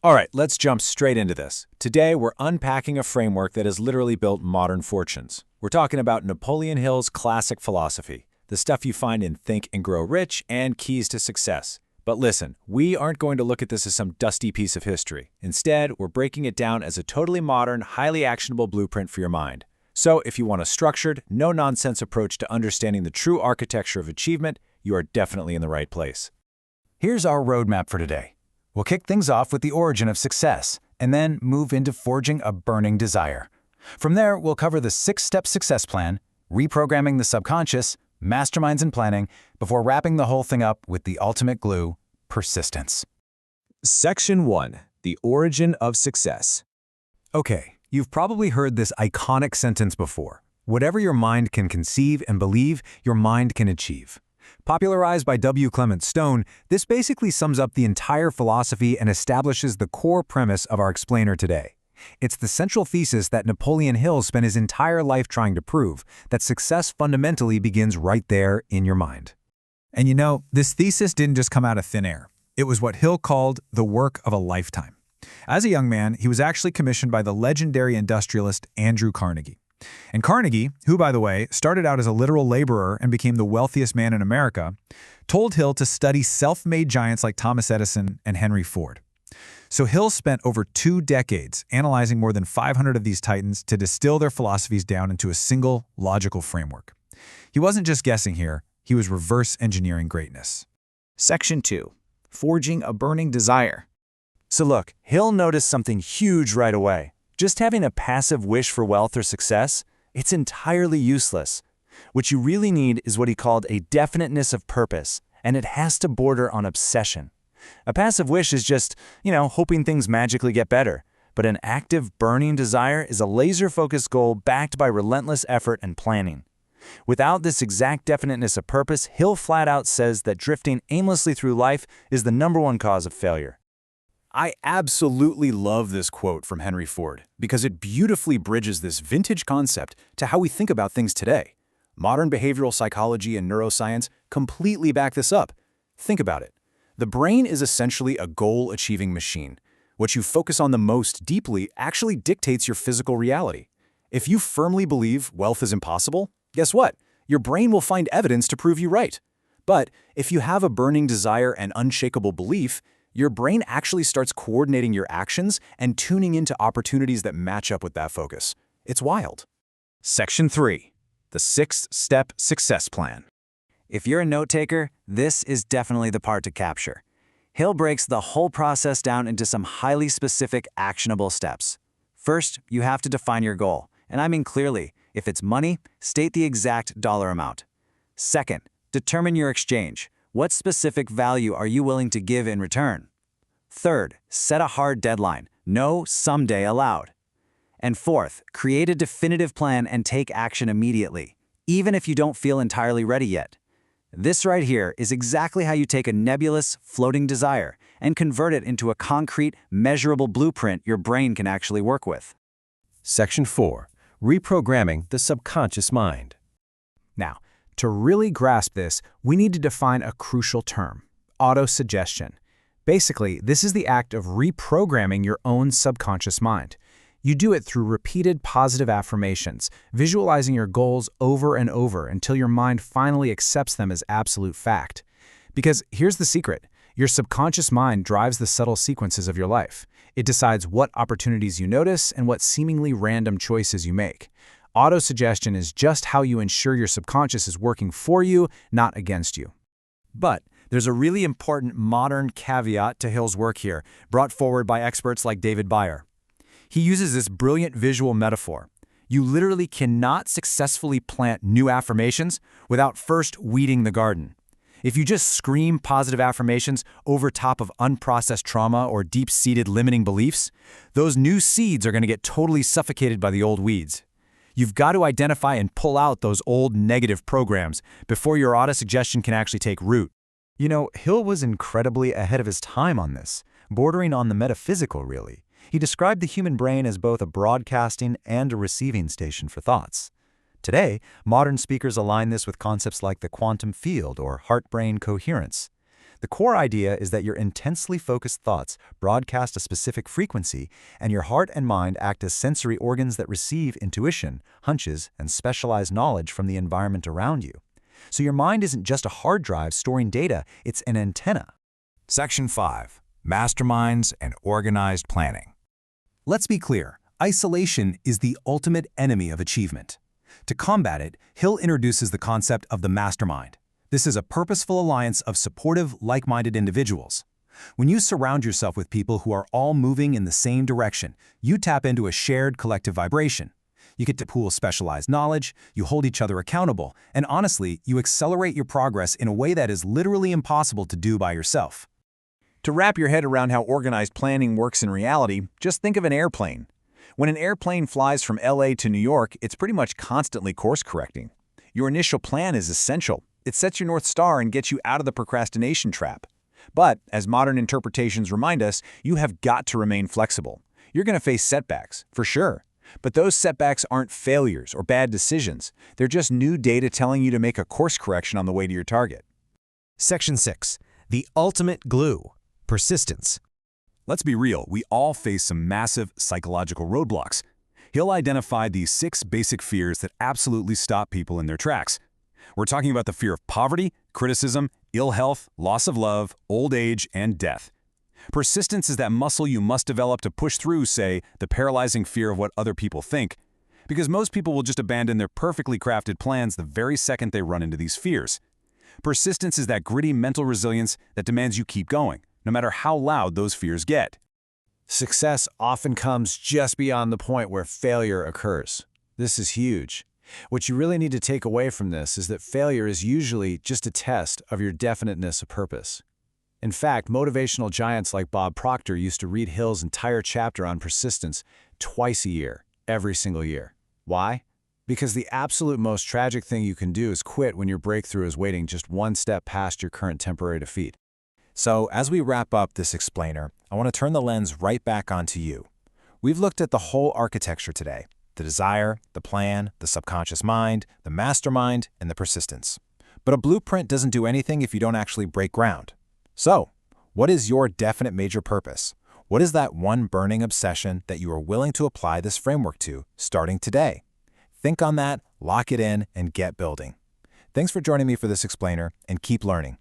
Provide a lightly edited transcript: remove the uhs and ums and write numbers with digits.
All right, let's jump straight into this. Today, we're unpacking a framework that has literally built modern fortunes. We're talking about Napoleon Hill's classic philosophy, the stuff you find in Think and Grow Rich and Keys to Success. But listen, we aren't going to look at this as some dusty piece of history. Instead, we're breaking it down as a totally modern, highly actionable blueprint for your mind. So if you want a structured, no-nonsense approach to understanding the true architecture of achievement, you are definitely in the right place. Here's our roadmap for today. We'll kick things off with the origin of success, and then move into forging a burning desire. From there, we'll cover the 6-step success plan, reprogramming the subconscious, masterminds and planning, before wrapping the whole thing up with the ultimate glue, persistence. Section 1. The Origin of Success. Okay, you've probably heard this iconic sentence before. Whatever your mind can conceive and believe, your mind can achieve. Popularized by W. Clement Stone, this basically sums up the entire philosophy and establishes the core premise of our explainer today. It's the central thesis that Napoleon Hill spent his entire life trying to prove, that success fundamentally begins right there in your mind. And you know, this thesis didn't just come out of thin air. It was what Hill called the work of a lifetime. As a young man, he was actually commissioned by the legendary industrialist Andrew Carnegie. And Carnegie, who, by the way, started out as a literal laborer and became the wealthiest man in America, told Hill to study self-made giants like Thomas Edison and Henry Ford. So Hill spent over 2 decades analyzing more than 500 of these titans to distill their philosophies down into a single, logical framework. He wasn't just guessing here, he was reverse engineering greatness. Section 2. Forging a Burning Desire. So look, Hill noticed something huge right away. Just having a passive wish for wealth or success, it's entirely useless. What you really need is what he called a definiteness of purpose, and it has to border on obsession. A passive wish is just, hoping things magically get better. But an active, burning desire is a laser-focused goal backed by relentless effort and planning. Without this exact definiteness of purpose, Hill flat out says that drifting aimlessly through life is the #1 cause of failure. I absolutely love this quote from Henry Ford because it beautifully bridges this vintage concept to how we think about things today. Modern behavioral psychology and neuroscience completely back this up. Think about it. The brain is essentially a goal-achieving machine. What you focus on the most deeply actually dictates your physical reality. If you firmly believe wealth is impossible, guess what? Your brain will find evidence to prove you right. But if you have a burning desire and unshakable belief, your brain actually starts coordinating your actions and tuning into opportunities that match up with that focus. It's wild. Section 3. The 6-step success plan. If you're a note-taker, this is definitely the part to capture. Hill breaks the whole process down into some highly specific, actionable steps. First, you have to define your goal, and I mean clearly. If it's money, state the exact dollar amount. Second, determine your exchange. What specific value are you willing to give in return? Third, set a hard deadline. No someday allowed. And fourth, create a definitive plan and take action immediately, even if you don't feel entirely ready yet. This right here is exactly how you take a nebulous, floating desire and convert it into a concrete, measurable blueprint your brain can actually work with. Section 4. Reprogramming the subconscious mind. Now, to really grasp this, we need to define a crucial term: autosuggestion. Basically, this is the act of reprogramming your own subconscious mind. You do it through repeated positive affirmations, visualizing your goals over and over until your mind finally accepts them as absolute fact. Because here's the secret: your subconscious mind drives the subtle sequences of your life. It decides what opportunities you notice and what seemingly random choices you make. Autosuggestion is just how you ensure your subconscious is working for you, not against you. But there's a really important modern caveat to Hill's work here, brought forward by experts like David Beyer. He uses this brilliant visual metaphor. You literally cannot successfully plant new affirmations without first weeding the garden. If you just scream positive affirmations over top of unprocessed trauma or deep-seated limiting beliefs, those new seeds are going to get totally suffocated by the old weeds. You've got to identify and pull out those old negative programs before your autosuggestion can actually take root. You know, Hill was incredibly ahead of his time on this, bordering on the metaphysical, really. He described the human brain as both a broadcasting and a receiving station for thoughts. Today, modern speakers align this with concepts like the quantum field or heart-brain coherence. The core idea is that your intensely focused thoughts broadcast a specific frequency, and your heart and mind act as sensory organs that receive intuition, hunches, and specialized knowledge from the environment around you. So your mind isn't just a hard drive storing data, it's an antenna. Section 5. Masterminds and Organized Planning. Let's be clear, isolation is the ultimate enemy of achievement. To combat it, Hill introduces the concept of the mastermind. This is a purposeful alliance of supportive, like-minded individuals. When you surround yourself with people who are all moving in the same direction, you tap into a shared collective vibration. You get to pool specialized knowledge, you hold each other accountable, and honestly, you accelerate your progress in a way that is literally impossible to do by yourself. To wrap your head around how organized planning works in reality, just think of an airplane. When an airplane flies from LA to New York, it's pretty much constantly course-correcting. Your initial plan is essential. It sets your North Star and gets you out of the procrastination trap. But, as modern interpretations remind us, you have got to remain flexible. You're going to face setbacks, for sure. But those setbacks aren't failures or bad decisions. They're just new data telling you to make a course correction on the way to your target. Section 6. The ultimate glue. Persistence. Let's be real, we all face some massive psychological roadblocks. Hill identified these 6 basic fears that absolutely stop people in their tracks. We're talking about the fear of poverty, criticism, ill health, loss of love, old age, and death. Persistence is that muscle you must develop to push through, say, the paralyzing fear of what other people think. Because most people will just abandon their perfectly crafted plans the very second they run into these fears. Persistence is that gritty mental resilience that demands you keep going, no matter how loud those fears get. Success often comes just beyond the point where failure occurs. This is huge. What you really need to take away from this is that failure is usually just a test of your definiteness of purpose. In fact, motivational giants like Bob Proctor used to read Hill's entire chapter on persistence twice a year, every single year. Why? Because the absolute most tragic thing you can do is quit when your breakthrough is waiting just one step past your current temporary defeat. So, as we wrap up this explainer, I want to turn the lens right back onto you. We've looked at the whole architecture today: the desire, the plan, the subconscious mind, the mastermind, and the persistence. But a blueprint doesn't do anything if you don't actually break ground. So, what is your definite major purpose? What is that one burning obsession that you are willing to apply this framework to, starting today? Think on that, lock it in, and get building. Thanks for joining me for this explainer, and keep learning.